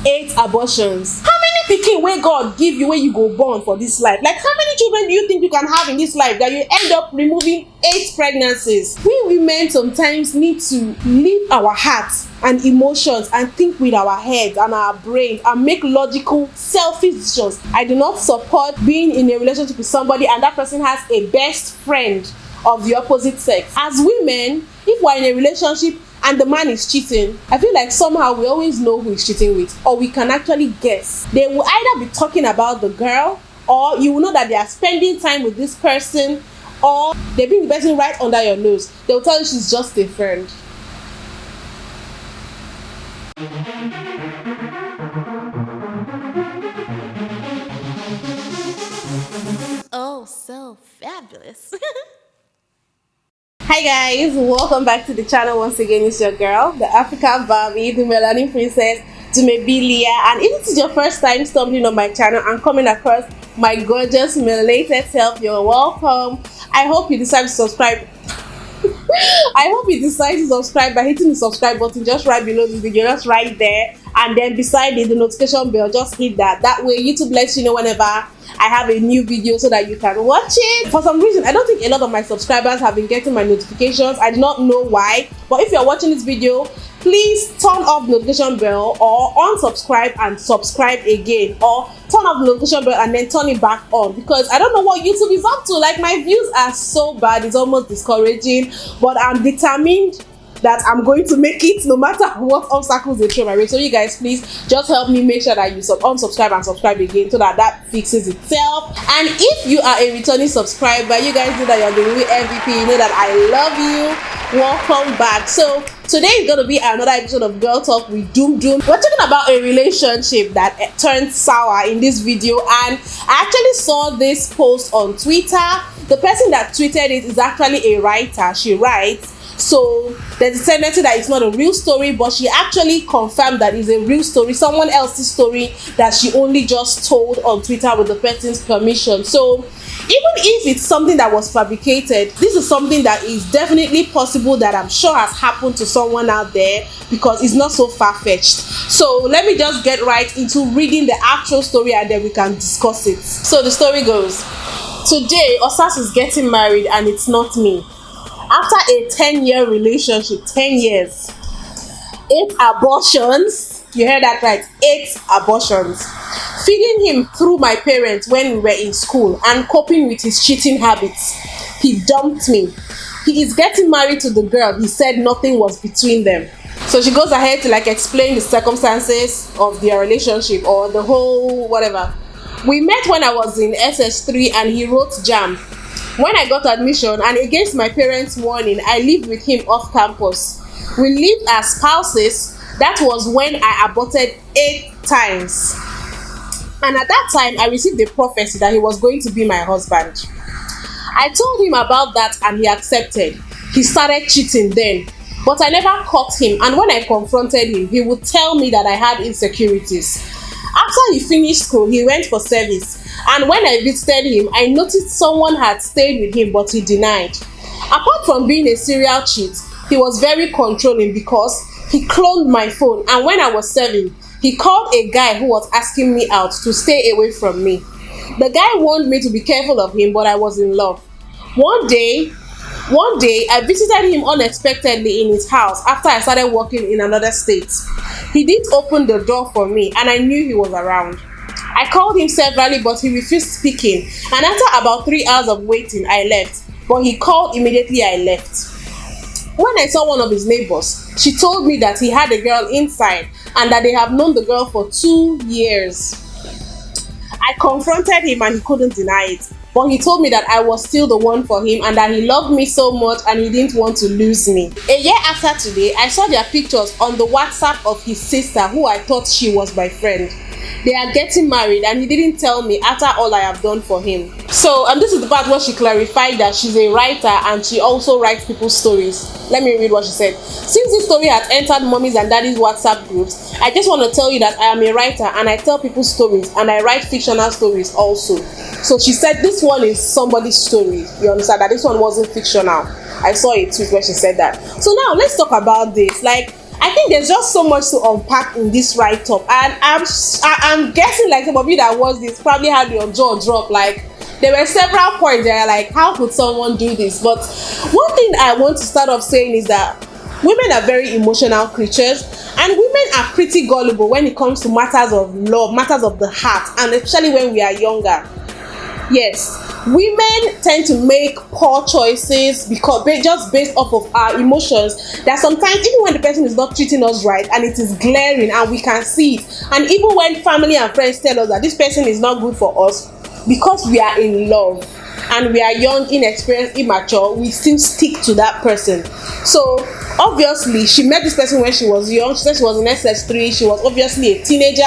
8 abortions. How many pikin wey God give you wey you go born for this life? Like, how many children do you think you can have in this life that you end up removing 8 pregnancies? We women sometimes need to leave our hearts and emotions and think with our heads and our brains and make logical, selfish decisions. I do not support being in a relationship with somebody and that person has a best friend of the opposite sex. As women, if we're in a relationship and the man is cheating, I feel like somehow we always know who he's cheating with, or we can actually guess. They will either be talking about the girl, or you will know that they are spending time with this person, or they bring the person right under your nose. They will tell you she's just a friend. Oh, so fabulous. Hi guys, welcome back to the channel. Once again, it's your girl, the African Barbie, the melanin princess, Dumebi. And if this is your first time stumbling on my channel and coming across my gorgeous melanated self, you're welcome. I hope you decide to subscribe. I hope you decide to subscribe by hitting the subscribe button just right below this video, just right there, and then beside it, the notification bell, just hit that. That way YouTube lets you know whenever I have a new video so that you can watch it. For some reason, I don't think a lot of my subscribers have been getting my notifications. I do not know why, but if you're watching this video, please turn off the notification bell or unsubscribe and subscribe again, or turn off the notification bell and then turn it back on, because I don't know what YouTube is up to. Like, my views are so bad, it's almost discouraging, but I'm determined that I'm going to make it no matter what obstacles they throw my way. So you guys, please just help me make sure that you unsubscribe and subscribe again so that that fixes itself. And if you are a returning subscriber, you guys know that you're the real MVP. You know that I love you. Welcome back. So today is going to be another episode of Girl Talk with We're talking about a relationship that turned sour in this video, and I actually saw this post on Twitter. The person that tweeted it is actually a writer. She writes, so there's a tendency that it's not a real story, but she actually confirmed that it's a real story, someone else's story that she only just told on Twitter with the person's permission. So even if it's something that was fabricated, this is something that is definitely possible, that I'm sure has happened to someone out there, because it's not so far-fetched. So let me just get right into reading the actual story and then we can discuss it. So the story goes, today Osas is getting married and it's not me. After a 10-year relationship, 10 years, 8 abortions, you heard that right, 8 abortions, feeding him through my parents when we were in school and coping with his cheating habits, he dumped me. He is getting married to the girl. He said nothing was between them. So she goes ahead to like explain the circumstances of their relationship, or the whole whatever. We met when I was in SS3 and he wrote JAMB. When I got admission, and against my parents' warning, I lived with him off campus. We lived as spouses. That was when I aborted 8 times. And at that time, I received a prophecy that he was going to be my husband. I told him about that and he accepted. He started cheating then, but I never caught him, and when I confronted him, he would tell me that I had insecurities. After he finished school, he went for service. And when I visited him, I noticed someone had stayed with him, but he denied. Apart from being a serial cheat, he was very controlling because he cloned my phone, and when I was serving, he called a guy who was asking me out to stay away from me. The guy warned me to be careful of him, but I was in love. One day, I visited him unexpectedly in his house after I started working in another state. He did open the door for me, and I knew he was around. I called him severally, but he refused speaking, and after about 3 hours of waiting, I left. But he called immediately I left. When I saw one of his neighbors, she told me that he had a girl inside and that they have known the girl for 2 years. I confronted him and he couldn't deny it, but he told me that I was still the one for him and that he loved me so much and he didn't want to lose me. A year after today, I saw their pictures on the WhatsApp of his sister, who I thought she was my friend. They are getting married and he didn't tell me after all I have done for him. So, and this is the part where she clarified that she's a writer and she also writes people's stories. Let me read what she said. Since this story has entered mommy's and daddy's WhatsApp groups, I just want to tell you that I am a writer and I tell people's stories and I write fictional stories also. So she said this one is somebody's story. You understand that this one wasn't fictional. I saw a tweet where she said that. So now let's talk about this. Like, I think there's just so much to unpack in this write-up, and I'm guessing like some of you that watched this probably had your jaw drop. Like there were several points there, like how could someone do this? But one thing I want to start off saying is that women are very emotional creatures, and women are pretty gullible when it comes to matters of love, matters of the heart, and especially when we are younger. Yes, women tend to make poor choices because just based off of our emotions, that sometimes even when the person is not treating us right and it is glaring and we can see it, and even when family and friends tell us that this person is not good for us, because we are in love and we are young, inexperienced, immature, we still stick to that person. So obviously she met this person when she was young. She said she was in SS3. She was obviously a teenager.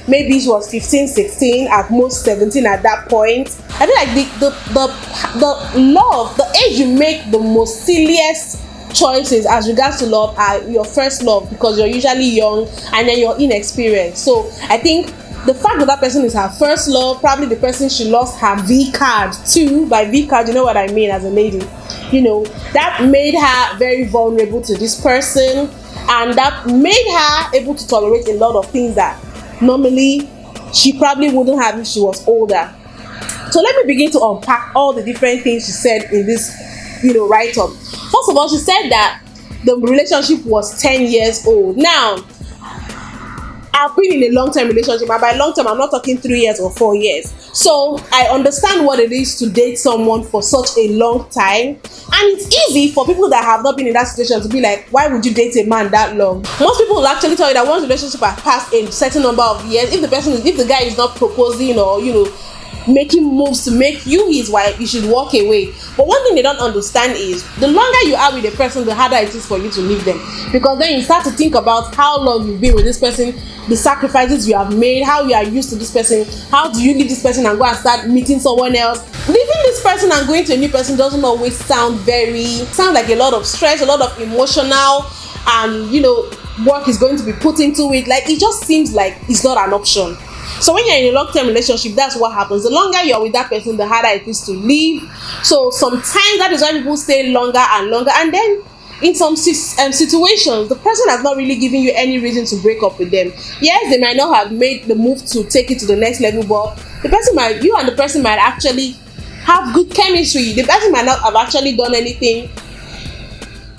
Maybe she was 15, 16, at most 17 at that point. I feel like the love, the age you make the most silliest choices as regards to love are your first love, because you're usually young and then you're inexperienced. So I think the fact that that person is her first love, probably the person she lost her V card to. By V card, you know what I mean as a lady. You know, that made her very vulnerable to this person, and that made her able to tolerate a lot of things that normally she probably wouldn't have if she was older. So let me begin to unpack all the different things she said in this, write-up. First of all, she said that the relationship was 10 years old. Now, I've been in a long-term relationship, and by long-term, I'm not talking 3 years or 4 years. So I understand what it is to date someone for such a long time, and it's easy for people that have not been in that situation to be like, why would you date a man that long? Most people will actually tell you that once the relationship has passed a certain number of years, if the guy is not proposing or making moves to make you his wife, you should walk away. But one thing they don't understand is the longer you are with a person, the harder it is for you to leave them, because then you start to think about how long you've been with this person, the sacrifices you have made, how you are used to this person. How do you leave this person and go and start meeting someone else? Leaving this person and going to a new person doesn't always sound like a lot of stress, a lot of emotional, and work is going to be put into it. Like, it just seems like it's not an option. So when you're in a long-term relationship, that's what happens. The longer you're with that person, the harder it is to leave. So sometimes that is why people stay longer and longer, and then in some situations, the person has not really given you any reason to break up with them. Yes, they might not have made the move to take it to the next level, but you and the person might actually have good chemistry. The person might not have actually done anything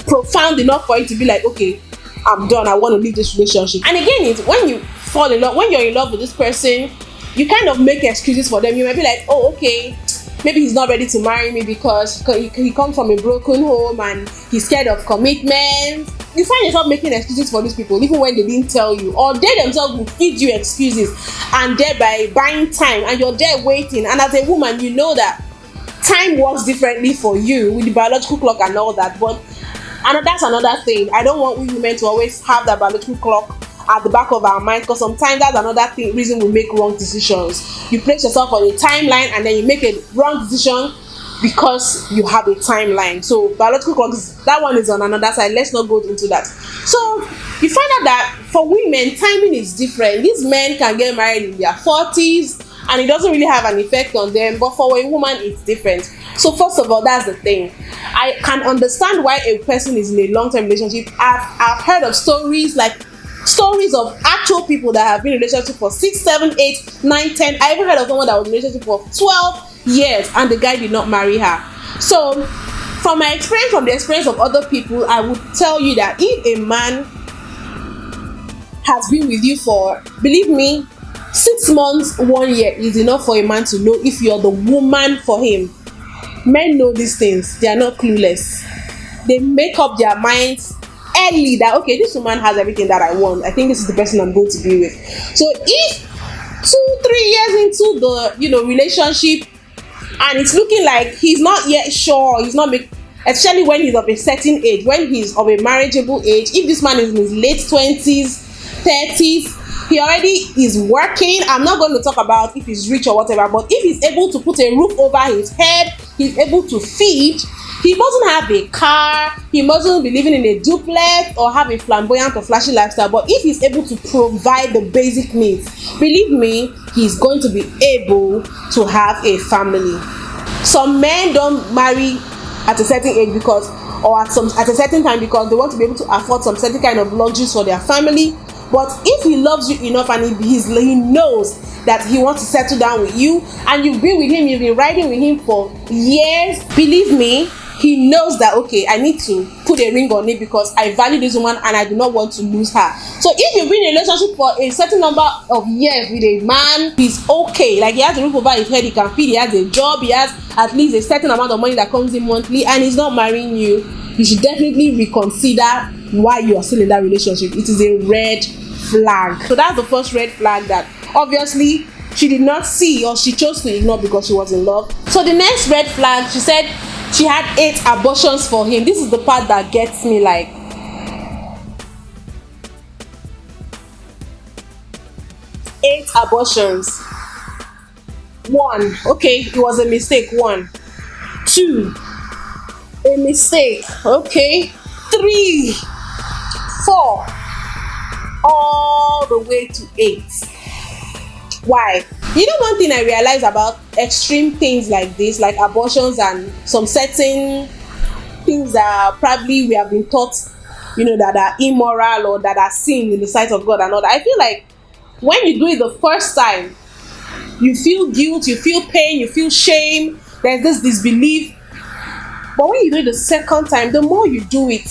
profound enough for you to be like, okay, I'm done, I want to leave this relationship. And again, it's when you fall in love, when you're in love with this person, you kind of make excuses for them. You might be like, oh, okay, maybe he's not ready to marry me because he comes from a broken home and he's scared of commitment. You find yourself making excuses for these people even when they didn't tell you, or they themselves will feed you excuses and thereby buying time, and you're there waiting. And as a woman, you know that time works differently for you with the biological clock and all that. But that's another thing. I don't want we women to always have that biological clock at the back of our mind, because sometimes that's another reason we make wrong decisions. You place yourself on a timeline and then you make a wrong decision because you have a timeline. So biological clock, that one is on another side. Let's not go into that. So you find out that for women, timing is different. These men can get married in their 40s and it doesn't really have an effect on them, but for a woman it's different. So first of all, that's the thing. I can understand why a person is in a long-term relationship. I've heard of stories of actual people that have been in a relationship for 6, 7, 8, 9, 10. I even heard of someone that was in a relationship for 12 years and the guy did not marry her. So from my experience, from the experience of other people, I would tell you that if a man has been with you for, believe me, 6 months, 1 year is enough for a man to know if you're the woman for him. Men know these things. They are not clueless. They make up their minds early that, okay, this woman has everything that I want. I think this is the person I'm going to be with. So if 2-3 years into the relationship and it's looking like he's not yet sure, especially when he's of a certain age, when he's of a marriageable age, if this man is in his late 20s, 30s, he already is working. I'm not going to talk about if he's rich or whatever, but if he's able to put a roof over his head, he's able to feed, he doesn't have a car, he mustn't be living in a duplex or have a flamboyant or flashy lifestyle, but if he's able to provide the basic needs, believe me, he's going to be able to have a family. Some men don't marry at a certain age because or at a certain time because they want to be able to afford some certain kind of luxuries for their family. But if he loves you enough and he knows that he wants to settle down with you, and you've been with him, you've been riding with him for years, believe me, he knows that, okay, I need to put a ring on it because I value this woman and I do not want to lose her. So if you've been in a relationship for a certain number of years with a man, he's okay, like he has a roof over his head, he can feed, he has a job, he has at least a certain amount of money that comes in monthly, and he's not marrying you, you should definitely reconsider why you are still in that relationship. It is a red flag. So that's the first red flag that obviously she did not see, or she chose to ignore because she was in love. So the next red flag, she said she had 8 abortions for him. This is the part that gets me, like, eight abortions. 1, okay, it was a mistake. 1, 2, a mistake. Okay, 3, 4, all the way to 8. Why? You know, one thing I realized about extreme things like this, like abortions and some certain things that probably we have been taught, you know, that are immoral or that are sin in the sight of God and all that, I feel like when you do it the first time, you feel guilt, you feel pain, you feel shame, there's this disbelief. But when you do it the second time, the more you do it,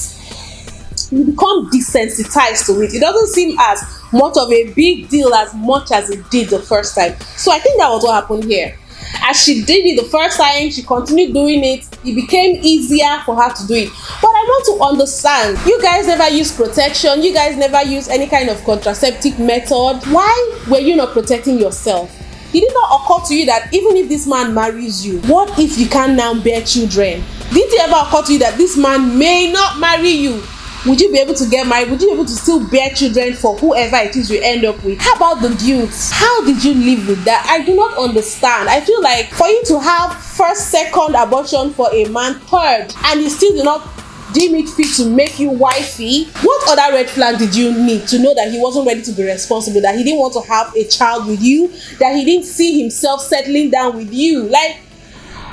you become desensitized to it. It doesn't seem as much of a big deal as much as it did the first time. So I think that was what happened here. As she did it the first time, she continued doing it. It became easier for her to do it. But I want to understand, you guys never use protection, you guys never use any kind of contraceptive method. Why were you not protecting yourself? Did it not occur to you that even if this man marries you, what if you can't now bear children? Did it ever occur to you that this man may not marry you? Would you be able to get married? Would you be able to still bear children for whoever it is you end up with? How about the guilt? How did you live with that? I do not understand. I feel like for you to have first, second abortion for a man, third, and you still do not deem it fit to make you wifey, what other red flag did you need to know that he wasn't ready to be responsible, that he didn't want to have a child with you, that he didn't see himself settling down with you? Like,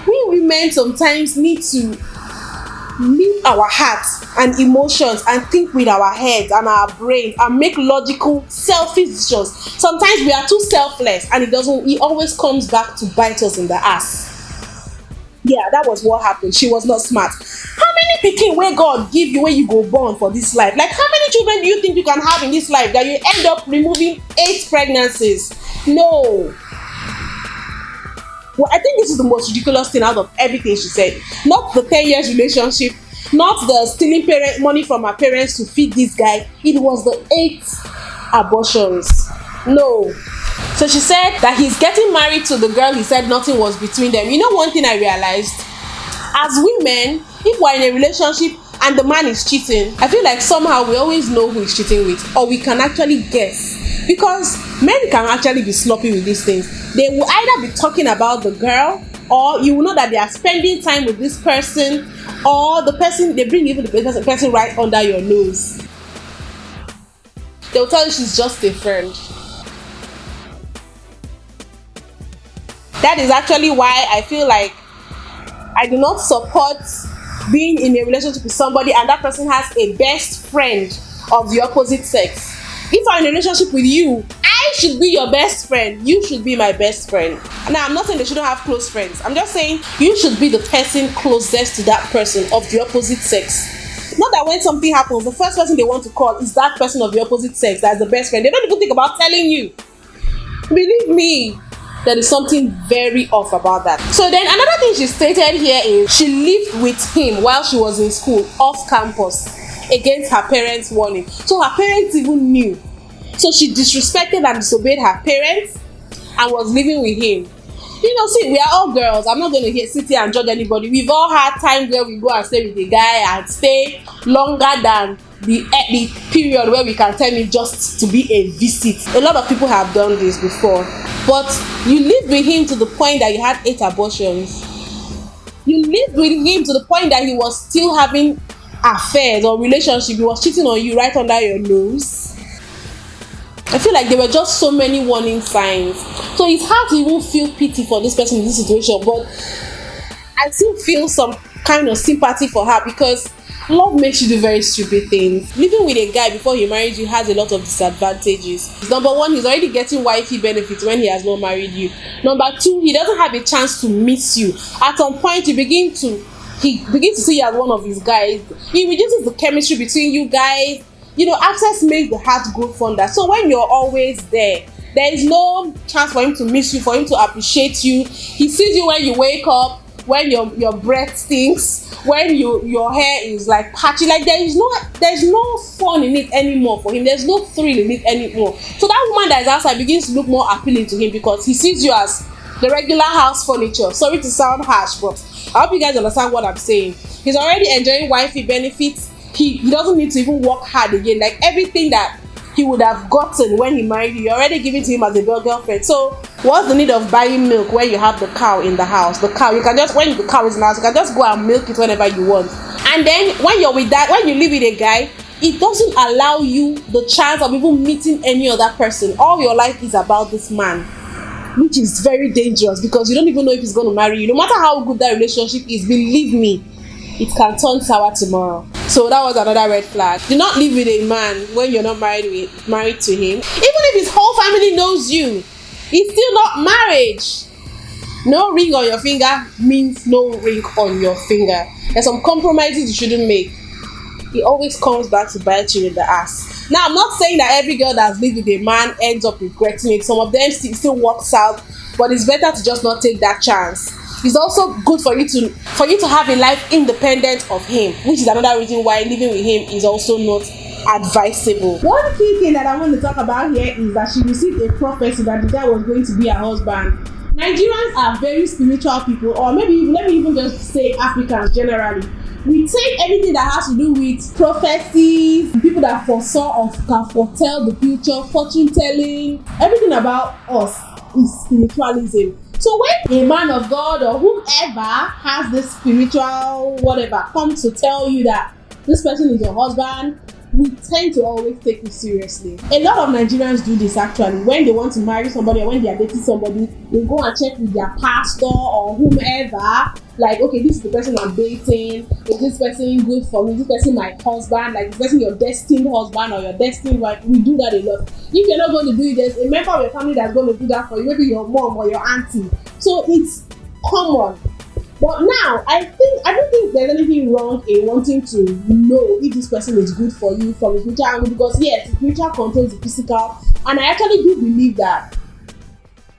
we women sometimes need to leave our hearts and emotions and think with our heads and our brains and make logical, selfish decisions. Sometimes we are too selfless and it always comes back to bite us in the ass. Yeah, that was what happened. She was not smart. How many pikin wey God give you when you go born for this life? Like, how many children do you think you can have in this life that you end up removing 8 pregnancies? No. Well, I think this is the most ridiculous thing out of everything she said. Not the 10 years relationship, not the stealing money from her parents to feed this guy. It was the 8 abortions. No. So she said that he's getting married to the girl he said nothing was between them. You know, one thing I realized, as women, if we're in a relationship and the man is cheating, I feel like somehow we always know who he's cheating with, or we can actually guess, because men can actually be sloppy with these things. They will either be talking about the girl, or you will know that they are spending time with this person, or the person, they bring even the person right under your nose. They'll tell you she's just a friend. That is actually why I feel like I do not support being in a relationship with somebody and that person has a best friend of the opposite sex. If I'm in a relationship with you, I should be your best friend. You should be my best friend. Now, I'm not saying they shouldn't have close friends. I'm just saying you should be the person closest to that person of the opposite sex. Not that when something happens, the first person they want to call is that person of the opposite sex that's the best friend. They don't even think about telling you. Believe me, there is something very off about that. So then another thing she stated here is she lived with him while she was in school off campus against her parents' warning. So her parents even knew. So she disrespected and disobeyed her parents and was living with him. You know, see, we are all girls. I'm not going to sit here and judge anybody. We've all had times where we go and stay with a guy and stay longer than the period where we can tell him just to be a visit. A lot of people have done this before. But you lived with him to the point that you had 8 abortions. You lived with him to the point that he was still having affairs or relationship. He was cheating on you right under your nose. I feel like there were just so many warning signs. So it's hard to even feel pity for this person in this situation, but I still feel some kind of sympathy for her, because Love makes you do very stupid things. Living with a guy before he marries you has a lot of disadvantages. Number one, he's already getting wifey benefits when he has not married you. Number two, he doesn't have a chance to miss you. At some point, he begins to see you as one of his guys. He reduces the chemistry between you guys. Access makes the heart grow fonder. So when you're always there is no chance for him to miss you, for him to appreciate you. He sees you when you wake up, when your breath stinks, when your hair is like patchy. Like there's no fun in it anymore for him. There's no thrill in it anymore. So that woman that is outside begins to look more appealing to him because he sees you as the regular house furniture. Sorry to sound harsh, but I hope you guys understand what I'm saying. He's already enjoying wifey benefits. He doesn't need to even work hard again. Like everything that he would have gotten when he married you, you're already giving to him as a girlfriend. So what's the need of buying milk when you have the cow in the house? The cow, you can just, when the cow is in the house, you can just go and milk it whenever you want. And then when you live with a guy, it doesn't allow you the chance of even meeting any other person. All your life is about this man, which is very dangerous because you don't even know if he's going to marry you. No matter how good that relationship is, believe me, it can turn sour tomorrow. So that was another red flag. Do not live with a man when you're not married to him. Even if his whole family knows you, it's still not marriage. No ring on your finger means no ring on your finger. There's some compromises you shouldn't make. It always comes back to bite you in the ass. Now, I'm not saying that every girl that's lived with a man ends up regretting it. Some of them still works out, but it's better to just not take that chance. It's also good for you to have a life independent of him, which is another reason why living with him is also not advisable. One key thing that I want to talk about here is that she received a prophecy that the guy was going to be her husband. Nigerians are very spiritual people, or let me even just say Africans generally. We take everything that has to do with prophecies, people that foresaw or can foretell the future, fortune telling, everything about us is spiritualism. So when a man of God or whoever has this spiritual whatever comes to tell you that this person is your husband, we tend to always take it seriously. A lot of Nigerians do this actually. When they want to marry somebody or when they are dating somebody, they go and check with their pastor or whomever. Like, okay, this is the person I'm dating. Is this person good for me? Is this person my husband? Like, is this person your destined husband or your destined wife? We do that a lot. If you're not going to do it, there's a member of your family that's going to do that for you. Maybe your mom or your auntie. So it's common. But now, I don't think there's anything wrong in wanting to know if this person is good for you from a spiritual angle, because yes, spiritual controls the physical, and I actually do believe that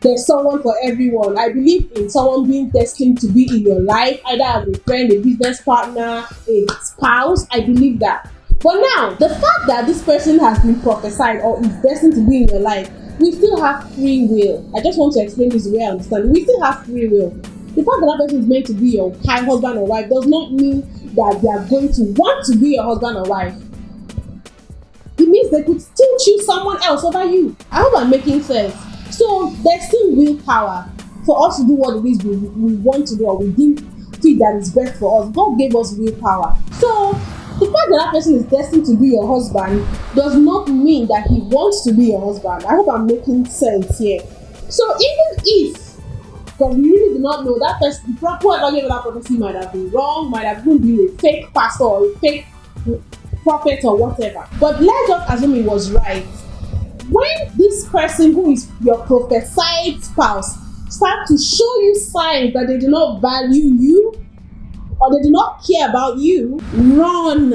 there's someone for everyone. I believe in someone being destined to be in your life, either as a friend, a business partner, a spouse. I believe that. But now, the fact that this person has been prophesied or is destined to be in your life, we still have free will. I just want to explain this the way I understand it. We still have free will. The fact that person is meant to be your husband or wife does not mean that they are going to want to be your husband or wife. It means they could still choose someone else over you. I hope I'm making sense. So there's still willpower for us to do what it is we want to do, or we think that is best for us. God gave us willpower. So the fact that person is destined to be your husband does not mean that he wants to be your husband. I hope I'm making sense here. So even if, because we really do not know, that person, the proper whoever that prophecy might have been wrong, might have even been a fake pastor or a fake prophet or whatever. But let's just assume it was right. When this person who is your prophesied spouse start to show you signs that they do not value you or they do not care about you, run.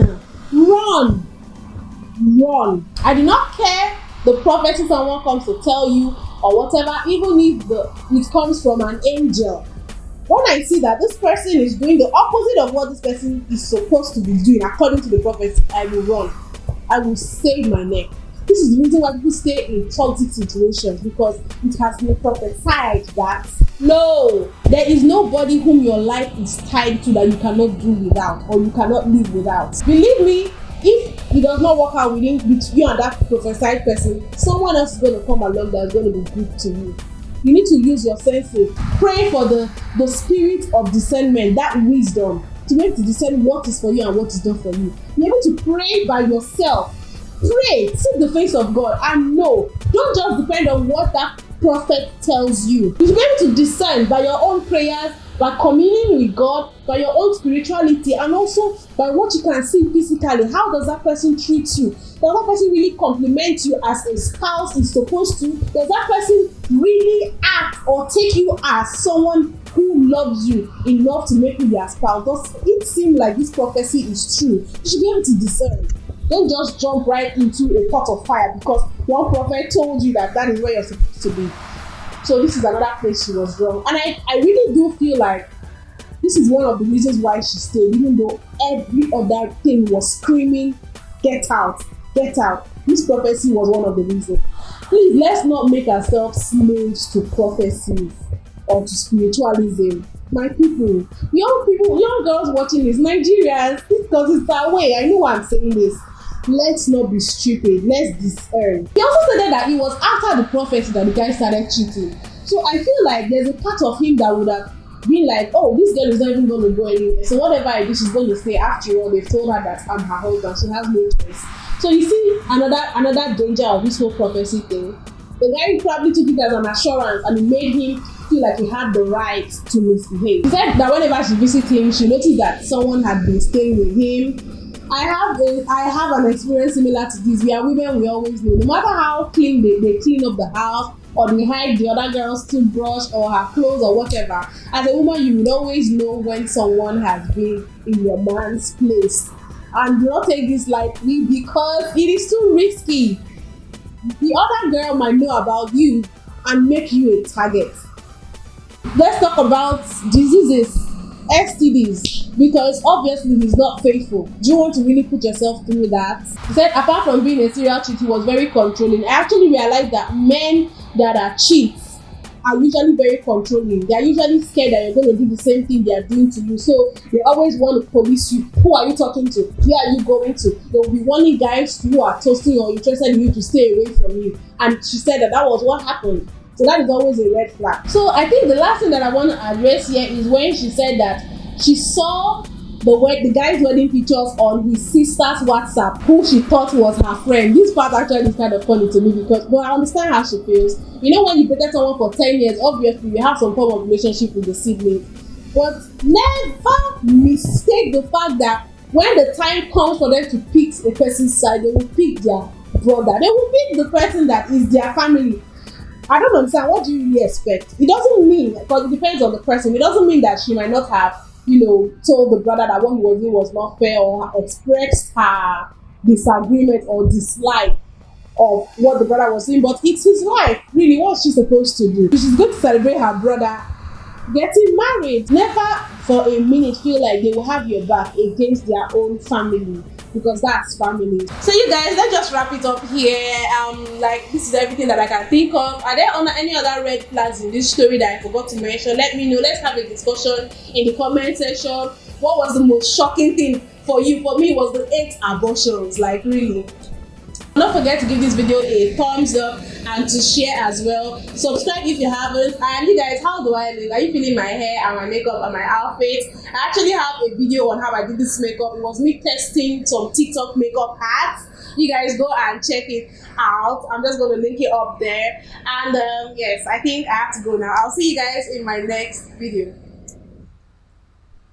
I do not care the prophecy someone comes to tell you or whatever, even if it comes from an angel. When I see that this person is doing the opposite of what this person is supposed to be doing according to the prophecy, I will run. I will save my neck. This is the reason why people stay in toxic situations, because it has been prophesied that no, there is nobody whom your life is tied to that you cannot do without or you cannot live without. Believe me, if it does not work out between you and that prophesied person, someone else is going to come along that is going to be good to you. You need to use your senses. Pray for the spirit of discernment, that wisdom, to be able to discern what is for you and what is not for you. Be able to pray by yourself. Pray, seek the face of God, and know. Don't just depend on what that prophet tells you. You should be able to discern by your own prayers, by communing with God, by your own spirituality, and also by what you can see physically. How does that person treat you? Does that person really compliment you as a spouse is supposed to? Does that person really act or take you as someone who loves you enough to make you their spouse? Does it seem like this prophecy is true? You should be able to discern. Don't just jump right into a pot of fire because one prophet told you that that is where you're supposed to be. So this is another place she was wrong. And I really do feel like this is one of the reasons why she stayed, even though every other thing was screaming, get out, get out. This prophecy was one of the reasons. Please, let's not make ourselves slaves to prophecies or to spiritualism. My people, young girls watching this, Nigerians, because it's our way. I know why I'm saying this. Let's not be stupid. Let's discern. He also said that it was after the prophecy that the guy started cheating. So I feel like there's a part of him that would have been like, oh, this girl is not even going to go anywhere. So whatever I do, she's going to stay. After all, they've told her that I'm her husband. She has no choice. So you see another danger of this whole prophecy thing. The guy probably took it as an assurance and it made him feel like he had the right to misbehave. He said that whenever she visits him, she noticed that someone had been staying with him. I have an experience similar to this. We are women, we always know. No matter how clean they clean up the house or they hide the other girl's toothbrush or her clothes or whatever, as a woman you will always know when someone has been in your man's place. And do not take this lightly because it is too risky. The other girl might know about you and make you a target. Let's talk about diseases, STDs, because obviously he's not faithful. Do you want to really put yourself through that? He said apart from being a serial cheat, he was very controlling. I actually realized that men that are cheats are usually very controlling. They are usually scared that you're going to do the same thing they are doing to you. So they always want to police you. Who are you talking to? Where are you going to? They will be warning guys who are toasting or interested in you to stay away from you. And she said that was what happened. So that is always a red flag. So I think the last thing that I want to address here is when she said that she saw the guy's wedding pictures on his sister's WhatsApp, who she thought was her friend. This part actually is kind of funny to me because, but I understand how she feels. You know, when you dated someone for 10 years, obviously you have some form of relationship with the sibling. But never mistake the fact that when the time comes for them to pick a person's side, they will pick their brother. They will pick the person that is their family. I don't understand. What do you really expect? It doesn't mean, because it depends on the person, it doesn't mean that she might not have, told the brother that what he was doing was not fair or expressed her disagreement or dislike of what the brother was doing, but it's his wife. Really, what's she supposed to do? She's going to celebrate her brother getting married. Never for a minute feel like they will have your back against their own family, because that's family. So you guys, let's just wrap it up here. This is everything that I can think of. Are there any other red flags in this story that I forgot to mention? Let me know. Let's have a discussion in the comment section. What was the most shocking thing for you? For me, it was the 8 abortions. Like, really. Don't forget to give this video a thumbs up and to share as well. Subscribe if you haven't. And you guys, how do I look? Are you feeling my hair and my makeup and my outfit? I actually have a video on how I did this makeup. It was me testing some TikTok makeup hacks. You guys go and check it out. I'm just going to link it up there. And yes, I think I have to go now. I'll see you guys in my next video.